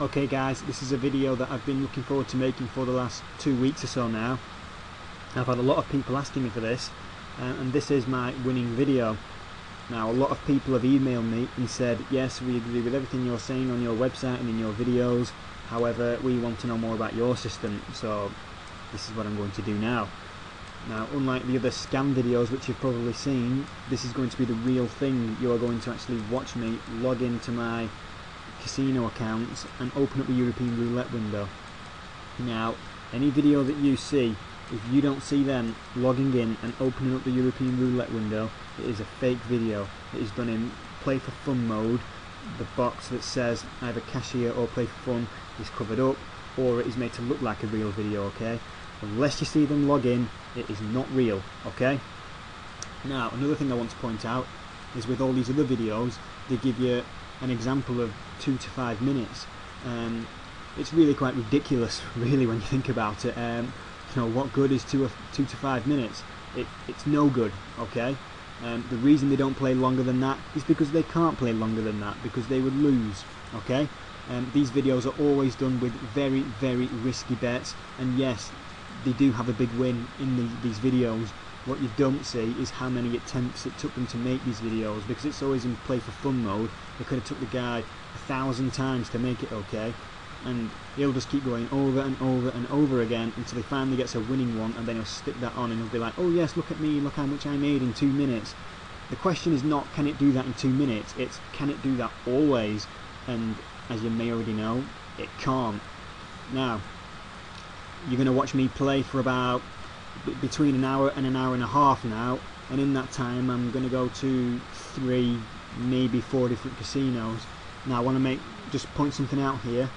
Okay guys, this is a video that I've been looking forward to making for the last 2 weeks or so now. I've had a lot of people asking me for this, and this is my winning video. Now a lot of people have emailed me and said, yes, we agree with everything you're saying on your website and in your videos, however we want to know more about your system, so this is what I'm going to do now. Now, unlike the other scam videos which you've probably seen, this is going to be the real thing. You are going to actually watch me log into my casino accounts and open up the European Roulette window. Now, any video that you see, if you don't see them logging in and opening up the European Roulette window, it is a fake video. It is done in play for fun mode. The box that says either cashier or play for fun is covered up, or it is made to look like a real video, okay? Unless you see them log in, it is not real, okay? Now, another thing I want to point out is with all these other videos, they give you an example of 2 to 5 minutes. It's really quite ridiculous, really, when you think about it. You know, what good is 2 to 5 minutes? It's no good, okay? The reason they don't play longer than that is because they can't play longer than that, because they would lose, okay? These videos are always done with very, very risky bets, and yes, they do have a big win in these videos. What you don't see is how many attempts it took them to make these videos, because it's always in play for fun mode. They could have took the guy 1,000 times to make it okay, and he'll just keep going over and over and over again until he finally gets a winning one, and then he'll stick that on and he'll be like, oh yes, look at me, look how much I made in 2 minutes. The question is not can it do that in 2 minutes, it's can it do that always, and as you may already know, it can't. Now, you're going to watch me play for about between an hour and a half now, and in that time I'm going to go to 3, maybe 4 different casinos. Now I want to just point something out here,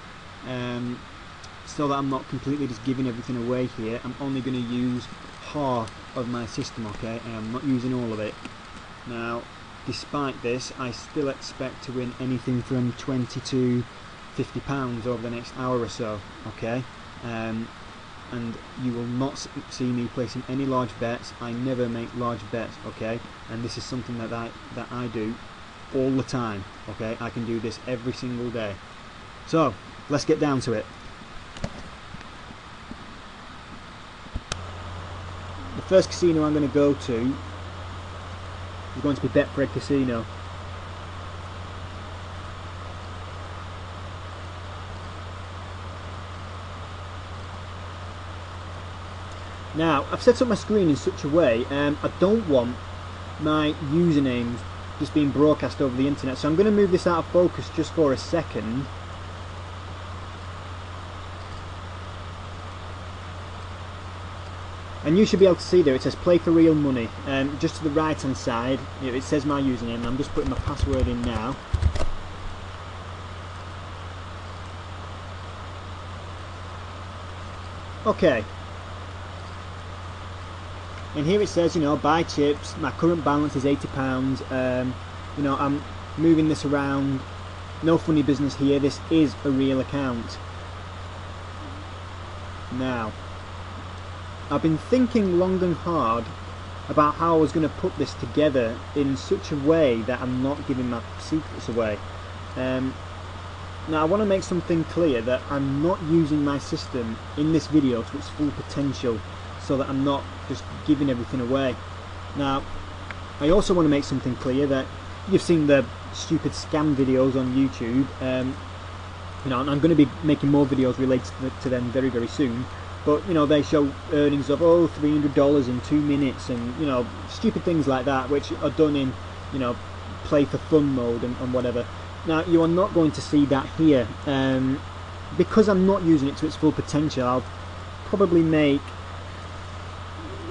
so that I'm not completely just giving everything away here. I'm only going to use half of my system, okay, and I'm not using all of it. Now, despite this, I still expect to win anything from £20 to £50 over the next hour or so, okay? And you will not see me placing any large bets. I never make large bets, okay? And this is something that I do all the time, okay? I can do this every single day. So, let's get down to it. The first casino I'm going to go to is going to be Betfred Casino. Now, I've set up my screen in such a way, I don't want my usernames just being broadcast over the internet, so I'm going to move this out of focus just for a second. And you should be able to see there, it says play for real money. Just to the right hand side, it says my username. I'm just putting my password in now. Okay. And here it says, you know, buy chips, my current balance is £80, you know, I'm moving this around, no funny business here, this is a real account. Now, I've been thinking long and hard about how I was going to put this together in such a way that I'm not giving my secrets away. Now I want to make something clear, that I'm not using my system in this video to its full potential, so that I'm not just giving everything away. Now, I also want to make something clear that you've seen the stupid scam videos on YouTube. You know, and I'm going to be making more videos related to them very, very soon. But, you know, they show earnings of, oh, $300 in 2 minutes, and, you know, stupid things like that, which are done in, you know, play for fun mode and whatever. Now, you are not going to see that here. Because I'm not using it to its full potential, I'll probably make,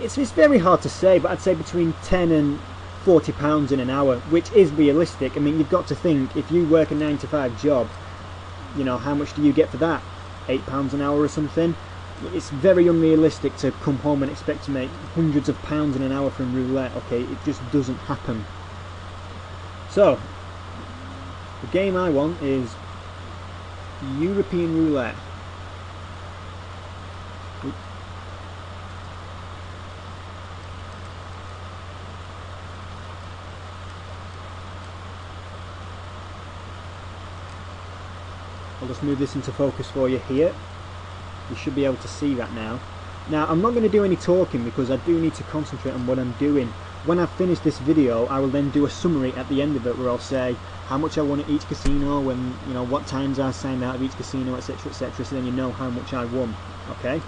it's very hard to say, but I'd say between £10 and £40 in an hour, which is realistic. I mean, you've got to think, if you work a 9 to 5 job, you know, how much do you get for that? £8 an hour or something? It's very unrealistic to come home and expect to make hundreds of pounds in an hour from roulette, okay? It just doesn't happen. So, the game I want is European Roulette. I'll just move this into focus for you here. You should be able to see that now. Now I'm not going to do any talking because I do need to concentrate on what I'm doing. When I've finished this video, I will then do a summary at the end of it where I'll say how much I won at each casino, when, you know, what times I signed out of each casino, etc, etc, so then you know how much I won. Okay?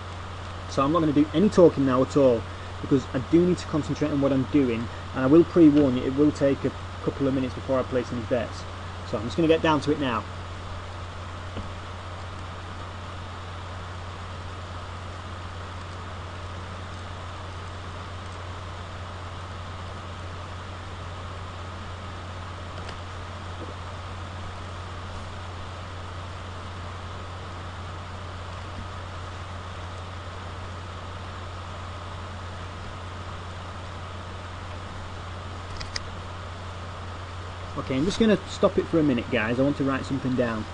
So I'm not going to do any talking now at all because I do need to concentrate on what I'm doing, and I will pre-warn you, it will take a couple of minutes before I place any bets. So I'm just going to get down to it now. Okay, I'm just going to stop it for a minute, guys. I want to write something down.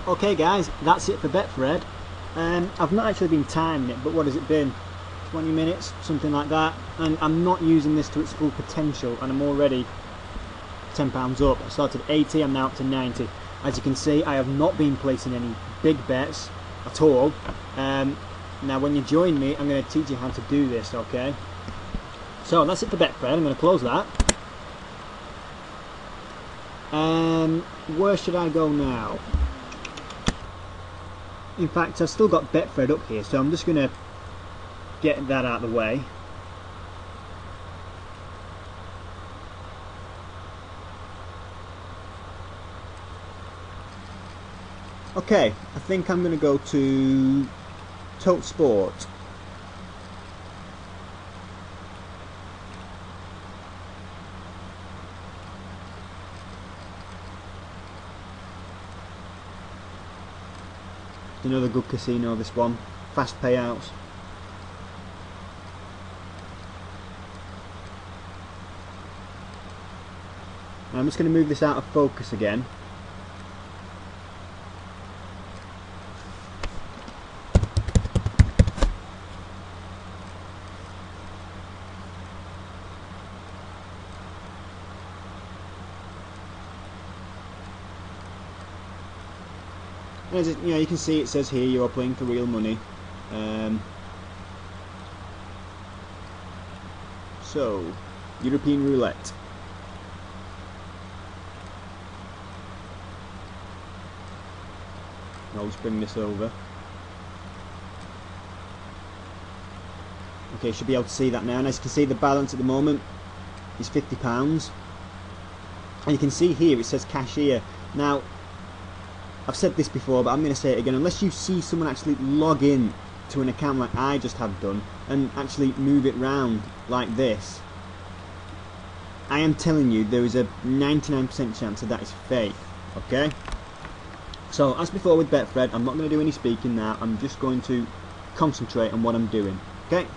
Okay guys, that's it for Betfred. I've not actually been timing it, but what has it been? 20 minutes, something like that, and I'm not using this to its full potential, and I'm already £10 up. I started 80, I'm now up to 90. As you can see, I have not been placing any big bets at all. Now when you join me, I'm going to teach you how to do this, okay? So that's it for Betfred. I'm going to close that. Where should I go now? In fact, I've still got Betfred up here, so I'm just going to get that out of the way. Okay, I think I'm going to go to Tote Sport. Another good casino, this one. Fast payouts. I'm just going to move this out of focus again. As it, you can see it says here you are playing for real money. So, European Roulette. I'll just bring this over. Okay, should be able to see that now. And as you can see, the balance at the moment is £50. And you can see here it says cashier. Now, I've said this before, but I'm going to say it again. Unless you see someone actually log in to an account like I just have done and actually move it round like this, I am telling you there is a 99% chance that is fake. Okay? So, as before with Betfred, I'm not going to do any speaking now. I'm just going to concentrate on what I'm doing. Okay?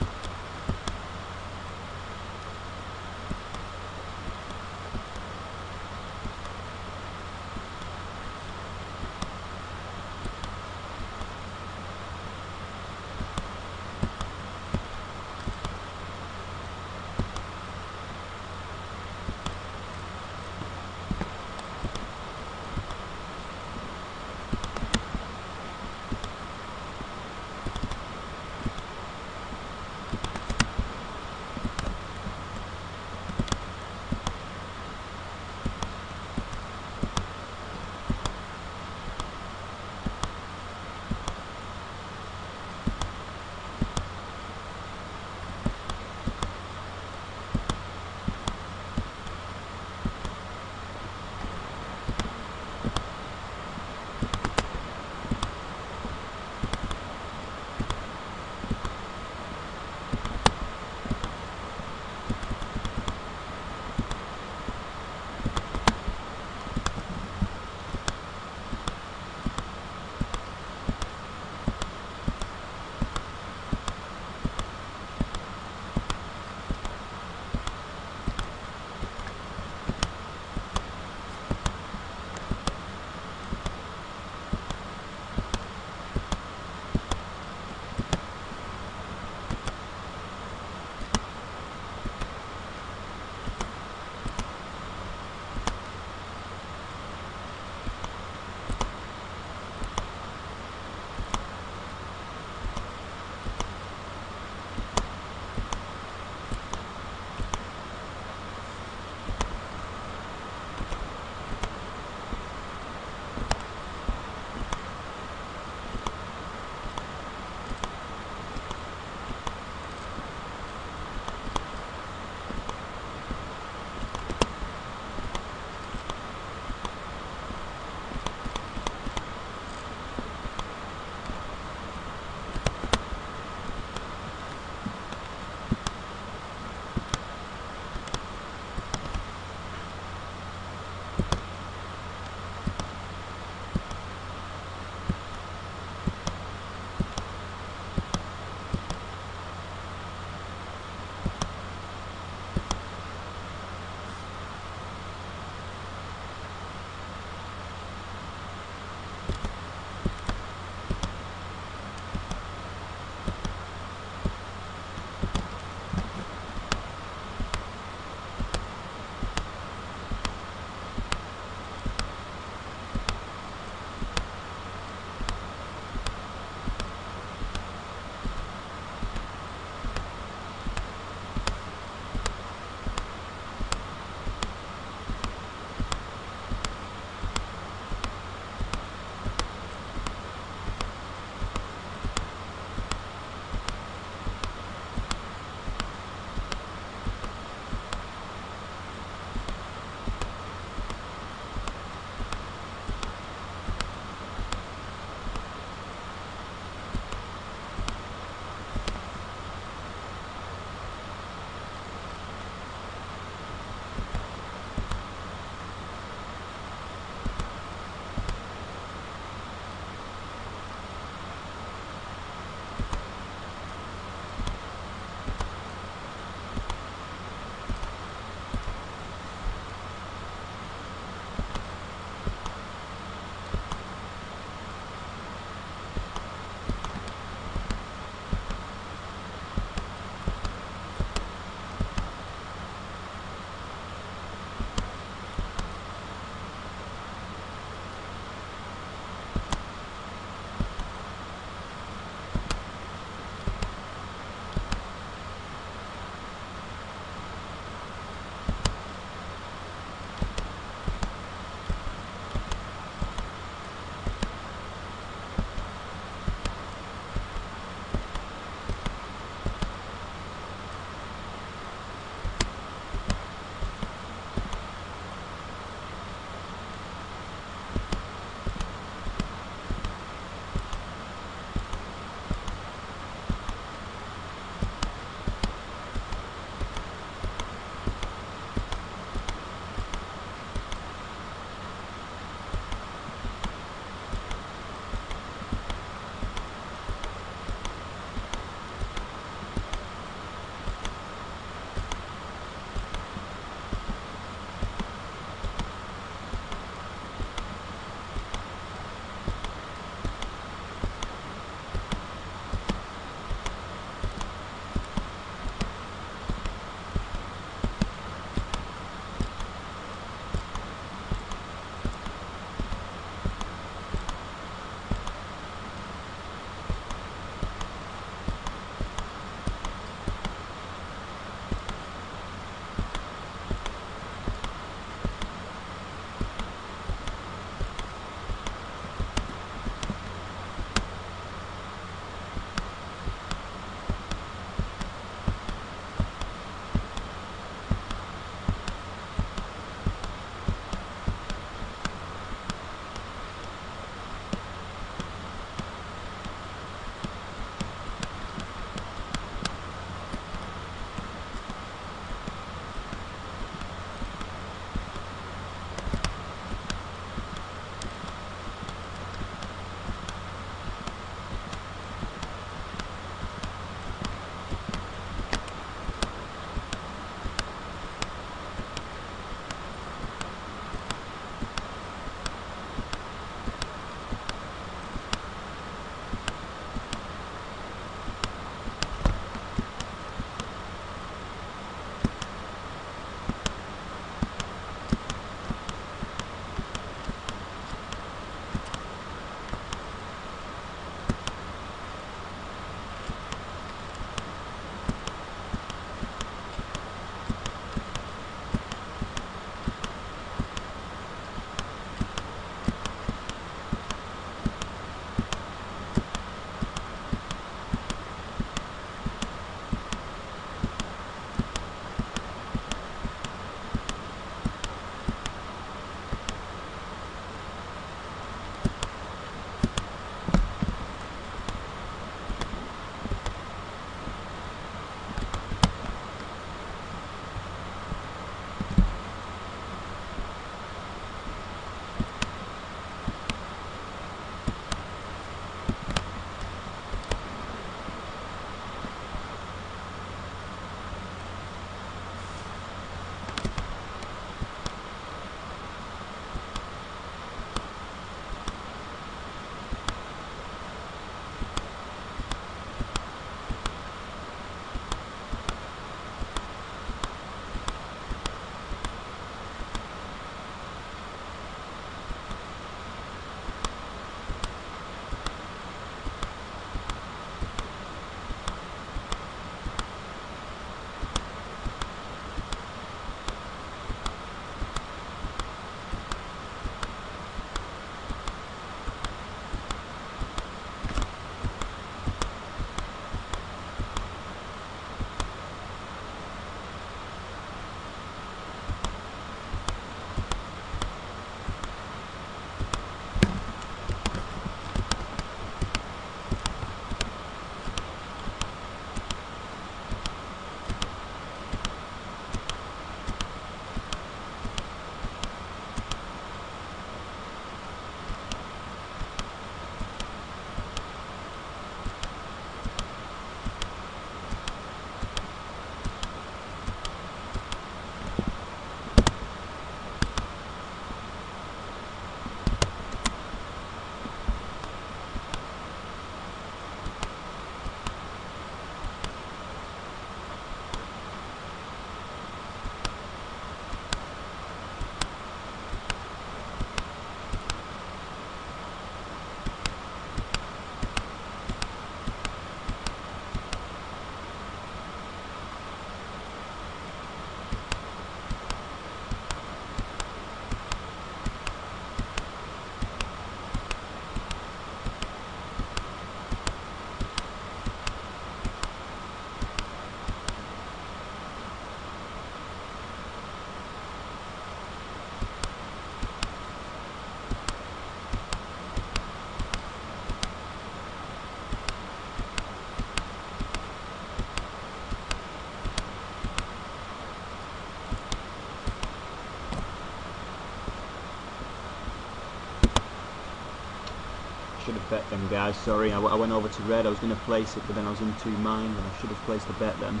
should have bet them, guys. Sorry, I went over to red. I was going to place it, but then I was in two minds, and I should have placed a bet then.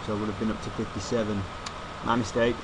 So I would have been up to 57. My mistake.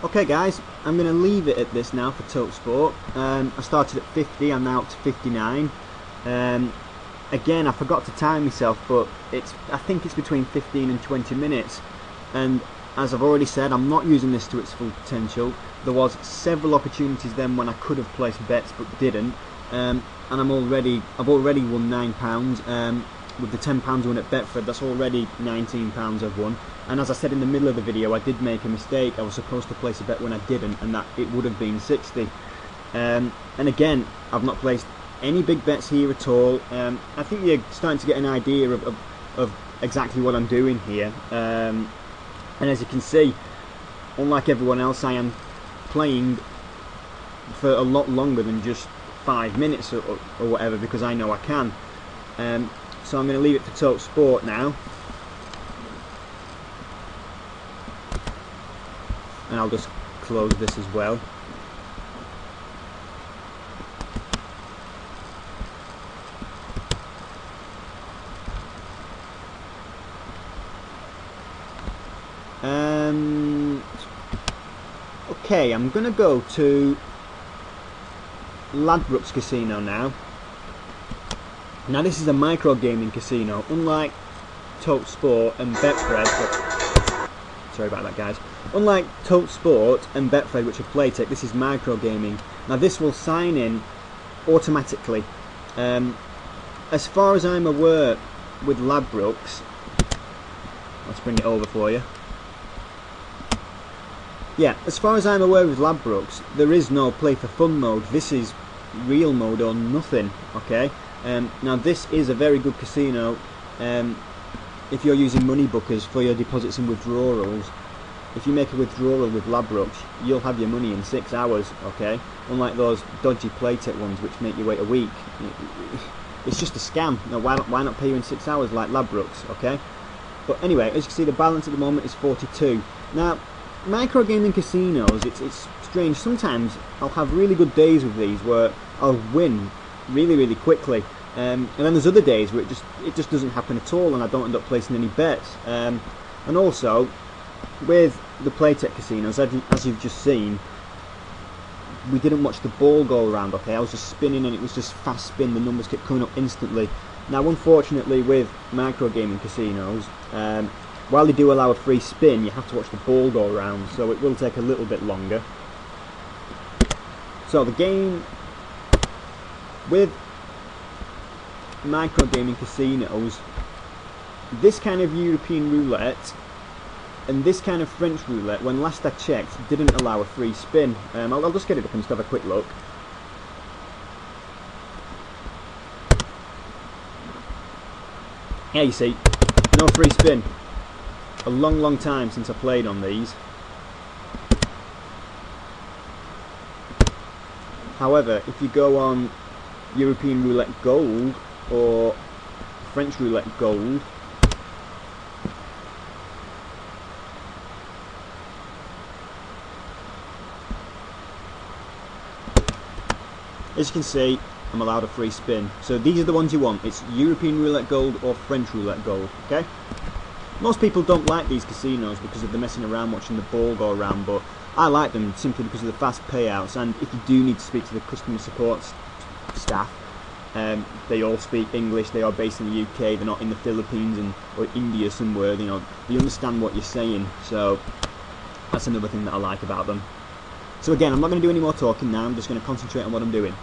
Okay guys, I'm going to leave it at this now for ToteSport. I started at 50, I'm now up to 59. Again, I forgot to time myself, but I think it's between 15 and 20 minutes. And as I've already said, I'm not using this to its full potential. There was several opportunities then when I could have placed bets but didn't. And I've already won £9. With the £10 won at Betfred, that's already £19 I've won. And as I said in the middle of the video, I did make a mistake. I was supposed to place a bet when I didn't, and that it would have been 60. And again, I've not placed any big bets here at all. I think you're starting to get an idea of exactly what I'm doing here. And as you can see, unlike everyone else, I am playing for a lot longer than just 5 minutes or whatever, because I know I can. So I'm going to leave it for ToteSport now. And I'll just close this as well. Okay, I'm going to go to Ladbrokes Casino now. Now this is a micro gaming casino, unlike ToteSport and Betfred. Sorry about that, guys. Unlike Tote Sport and Betfred, which are Playtech, this is microgaming. Now this will sign in automatically. As far as I'm aware with Ladbrokes, let's bring it over for you. Yeah, as far as I'm aware with Ladbrokes, there is no play for fun mode. This is real mode or nothing, okay? Now this is a very good casino if you're using money bookers for your deposits and withdrawals. If you make a withdrawal with Ladbrokes, you'll have your money in 6 hours, okay? Unlike those dodgy Playtech ones which make you wait a week. It's just a scam. Now why not pay you in 6 hours like Ladbrokes, okay? But anyway, as you can see, the balance at the moment is 42. Now, microgaming casinos, it's strange. Sometimes I'll have really good days with these where I'll win really quickly, and then there's other days where it just doesn't happen at all, and I don't end up placing any bets. And also with the Playtech casinos, as you've just seen, we didn't watch the ball go around, okay? I was just spinning and it was just fast spin, the numbers kept coming up instantly. Now unfortunately with microgaming casinos, while they do allow a free spin, you have to watch the ball go around, so it will take a little bit longer. So the game with microgaming casinos, this kind of European roulette and this kind of French roulette, when last I checked, didn't allow a free spin. I'll just get it up and just have a quick look. Yeah, you see, no free spin. A long time since I played on these. However, if you go on European Roulette Gold or French Roulette Gold, as you can see, I'm allowed a free spin. So these are the ones you want. It's European Roulette Gold or French Roulette Gold, okay? Most people don't like these casinos because of the messing around watching the ball go around, but I like them simply because of the fast payouts, and if you do need to speak to the customer support staff, they all speak English, they are based in the UK, they're not in the Philippines or India somewhere, you know, they understand what you're saying, so that's another thing that I like about them. So again, I'm not going to do any more talking now, I'm just going to concentrate on what I'm doing.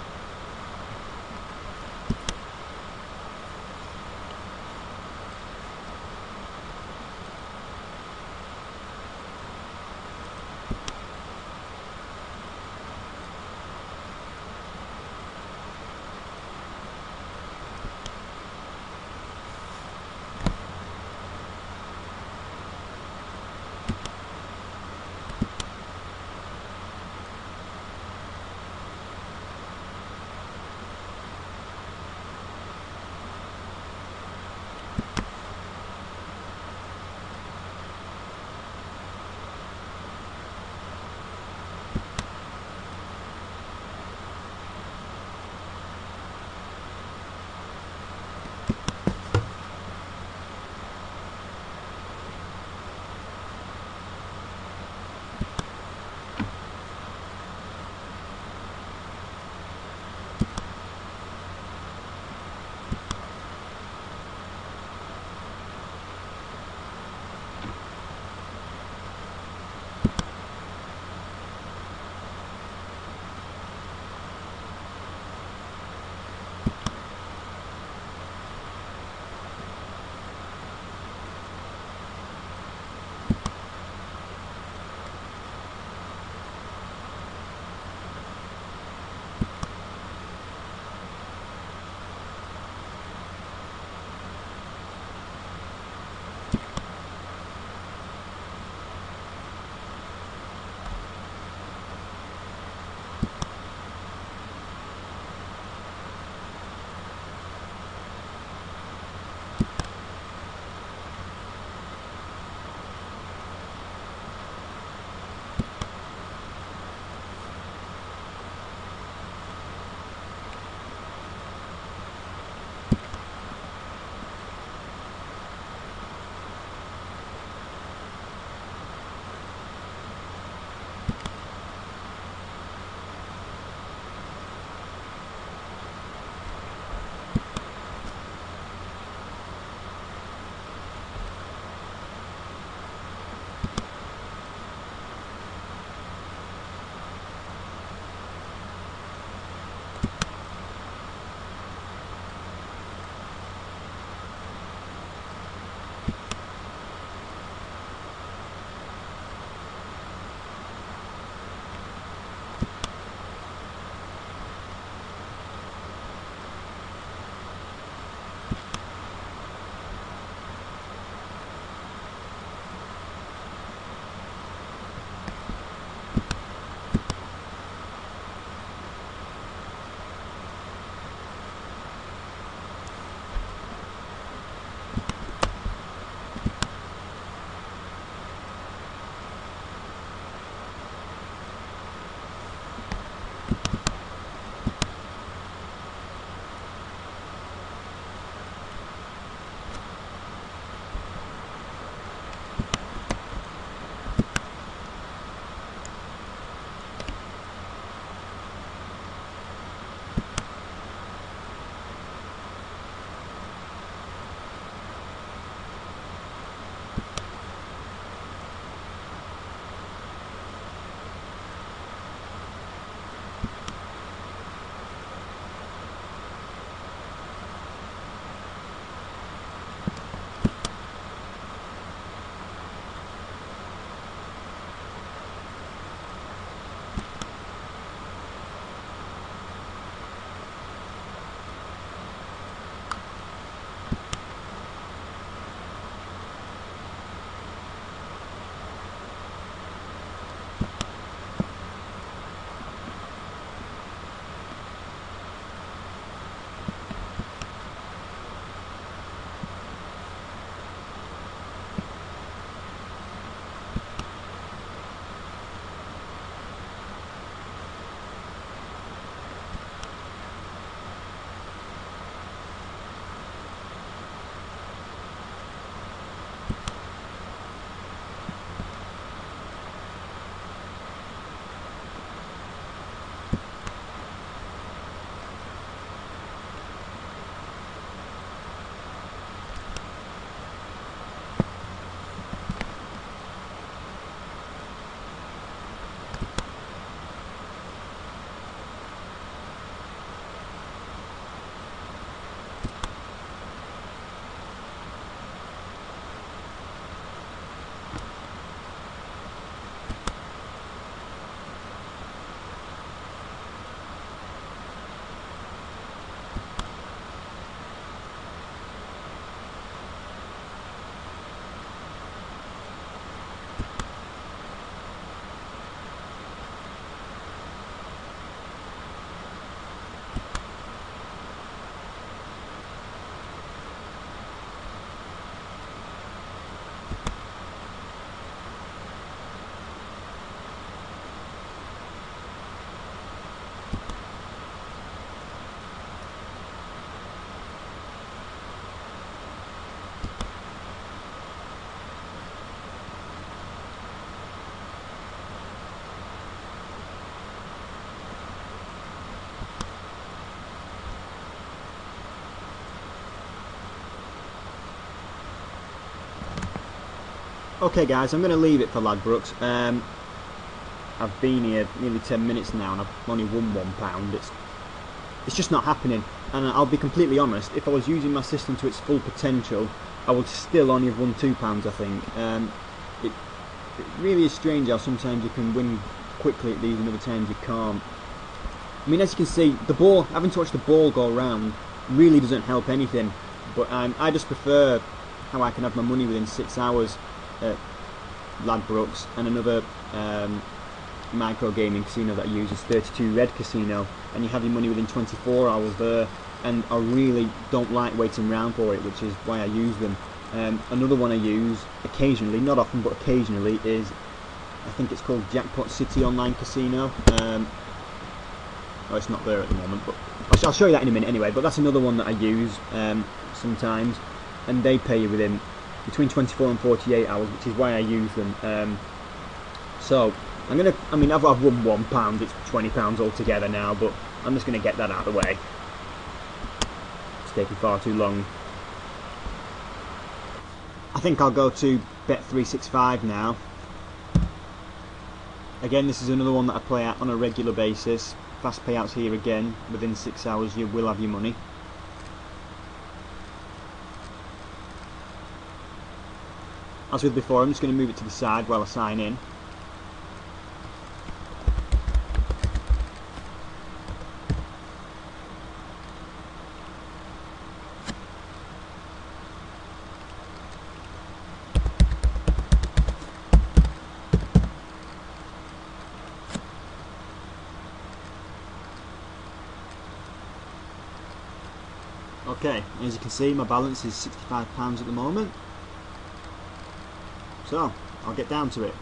Okay guys, I'm going to leave it for Ladbrokes. I've been here nearly 10 minutes now and I've only won £1. It's just not happening, and I'll be completely honest, if I was using my system to its full potential I would still only have won £2, I think. It really is strange how sometimes you can win quickly at these and other times you can't. I mean, as you can see, the ball, having to watch the ball go round really doesn't help anything, but I just prefer how I can have my money within 6 hours at Ladbrokes, and another micro gaming casino that I use is 32 Red Casino, and you have your money within 24 hours there, and I really don't like waiting around for it, which is why I use them. Another one I use occasionally, not often but occasionally, is I think it's called Jackpot City Online Casino. Oh, it's not there at the moment, but I'll show you that in a minute anyway. But that's another one that I use sometimes, and they pay you within between 24 and 48 hours, which is why I use them. So I mean, I've won £1, it's £20 altogether now, but I'm just going to get that out of the way. It's taking far too long. I think I'll go to Bet365 now. Again, this is another one that I play at on a regular basis. Fast payouts here again. Within 6 hours you will have your money. As with before, I'm just going to move it to the side while I sign in. Okay, as you can see, my balance is £65 at the moment. So, I'll get down to it.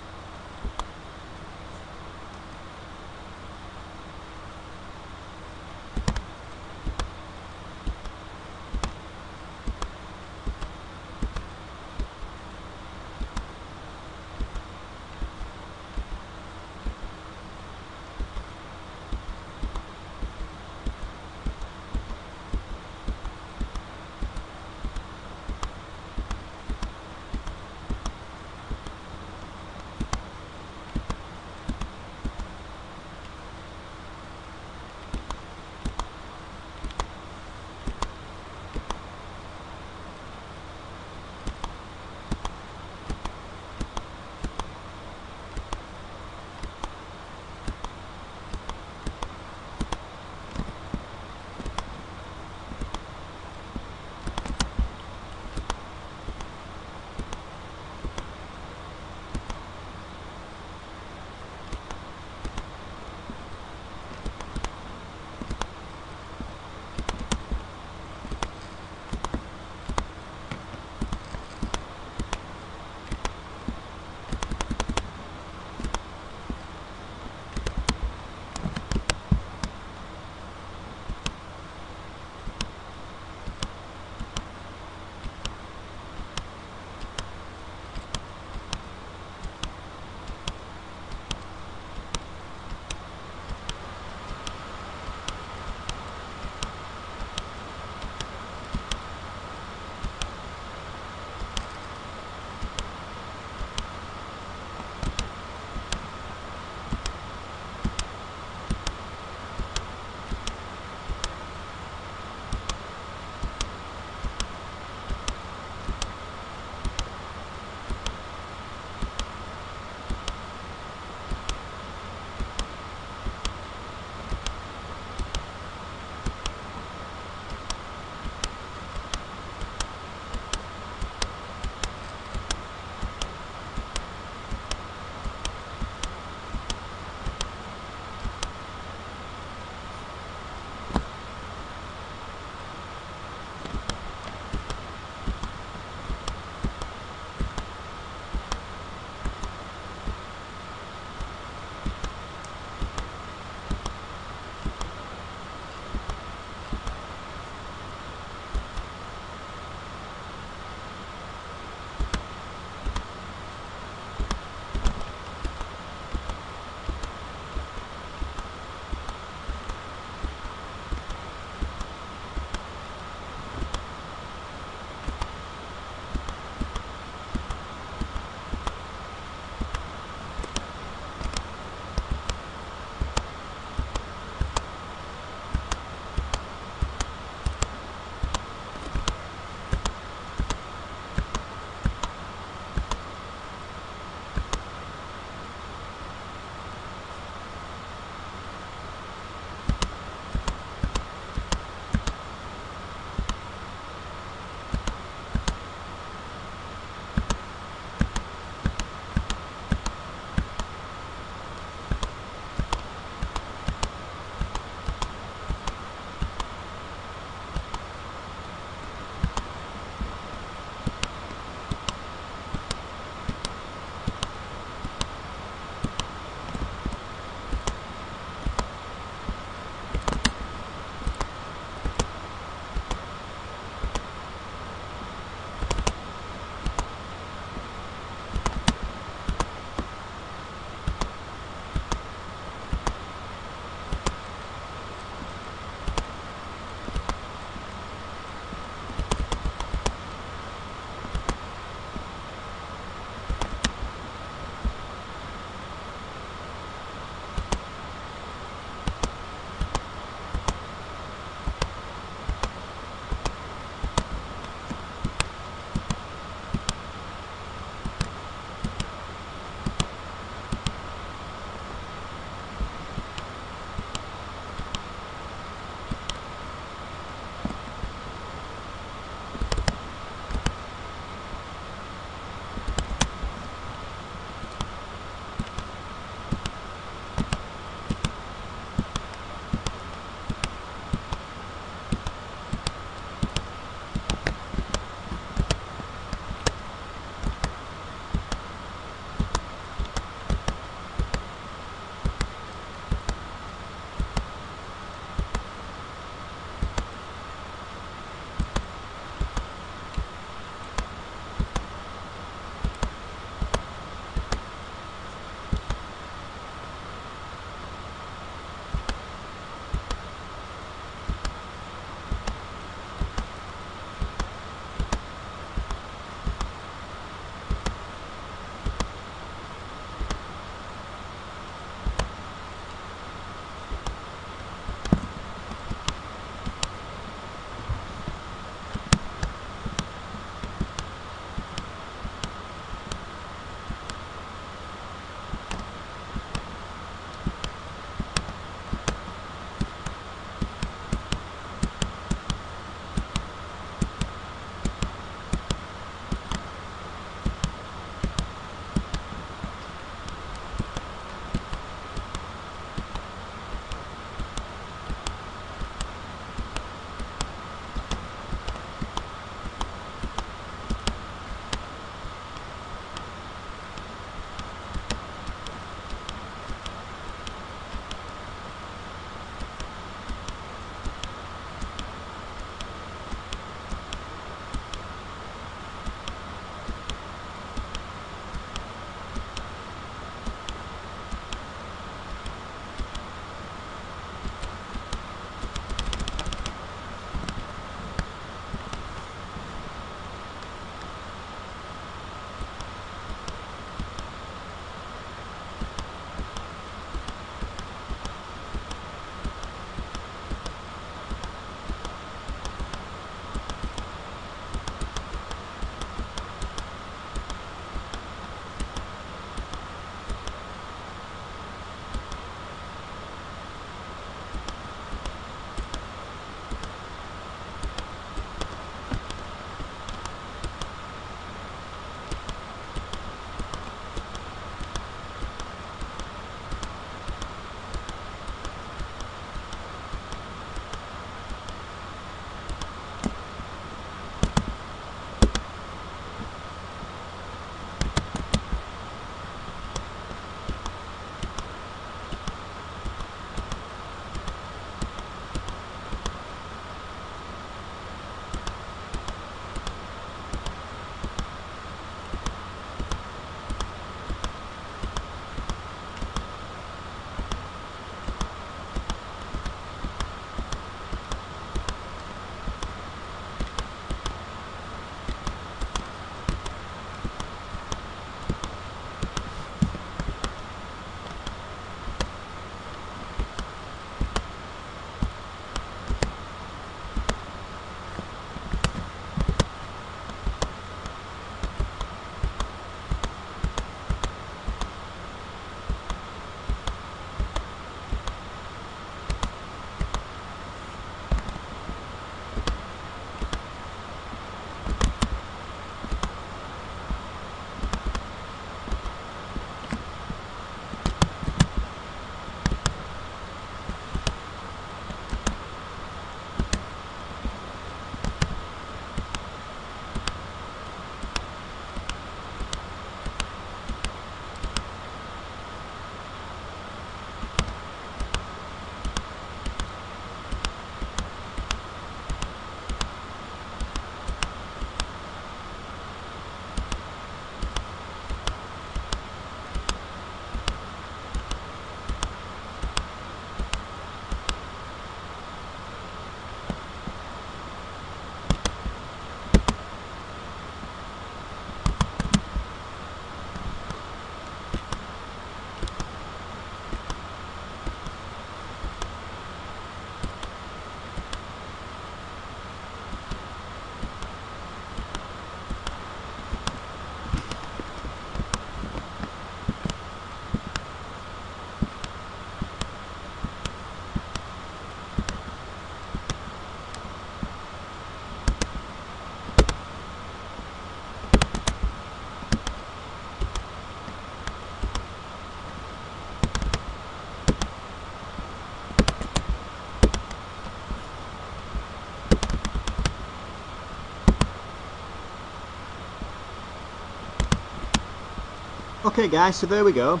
Okay guys, so there we go.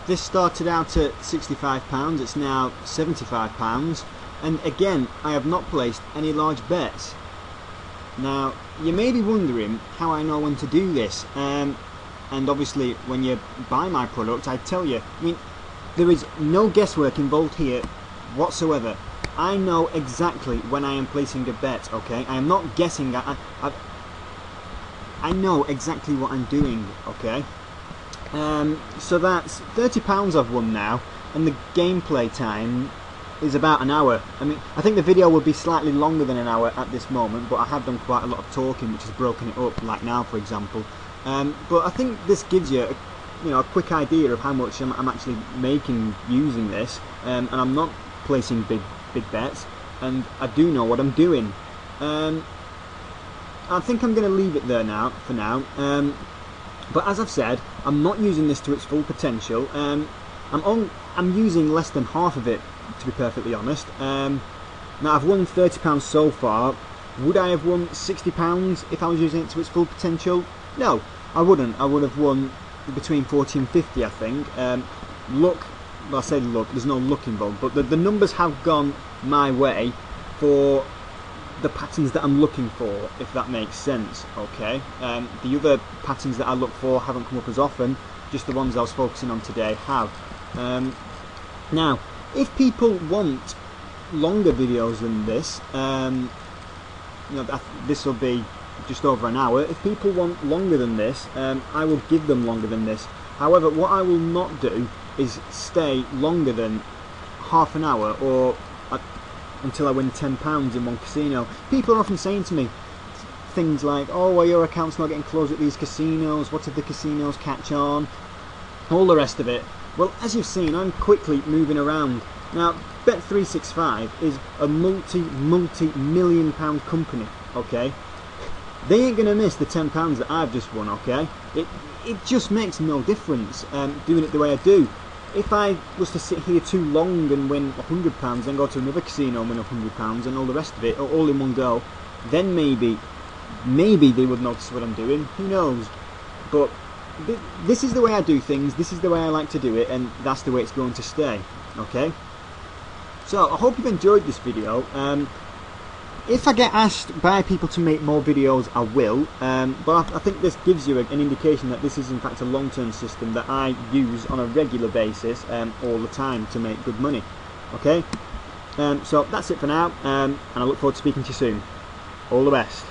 This started out at £65, it's now £75, and again I have not placed any large bets. Now you may be wondering how I know when to do this, and obviously when you buy my product I tell you. I mean, there is no guesswork involved here whatsoever. I know exactly when I am placing a bet, okay? I am not guessing, I know exactly what I'm doing, okay? So that's £30 I've won now, and the gameplay time is about an hour. I mean, I think the video will be slightly longer than an hour at this moment, but I have done quite a lot of talking, which has broken it up, like now, for example. But I think this gives you, a quick idea of how much I'm actually making using this, and I'm not placing big bets, and I do know what I'm doing. I think I'm going to leave it there now, for now. But as I've said, I'm not using this to its full potential. I'm using less than half of it, to be perfectly honest. Now I've won £30 so far. Would I have won £60 if I was using it to its full potential? No, I wouldn't. I would have won between 40 and 50, I think. Luck, well, I say luck, there's no luck involved, but the numbers have gone my way for the patterns that I'm looking for, if that makes sense, okay? The other patterns that I look for haven't come up as often, just the ones I was focusing on today have. Now, if people want longer videos than this, this will be just over an hour. If people want longer than this, I will give them longer than this. However, what I will not do is stay longer than half an hour or until I win £10 in one casino. People are often saying to me things like, oh, well, your account's not getting closed at these casinos, what if the casinos catch on, all the rest of it. Well, as you've seen, I'm quickly moving around. Now, Bet365 is a multi-million pound company, okay? They ain't going to miss the £10 that I've just won, okay? It just makes no difference doing it the way I do. If I was to sit here too long and win £100, then go to another casino and win £100 and all the rest of it, all in one go, then maybe they would notice what I'm doing. Who knows? But this is the way I do things, this is the way I like to do it, and that's the way it's going to stay, okay? So, I hope you've enjoyed this video. If I get asked by people to make more videos, I will, but I think this gives you an indication that this is in fact a long-term system that I use on a regular basis all the time to make good money. Okay, so that's it for now, and I look forward to speaking to you soon. All the best.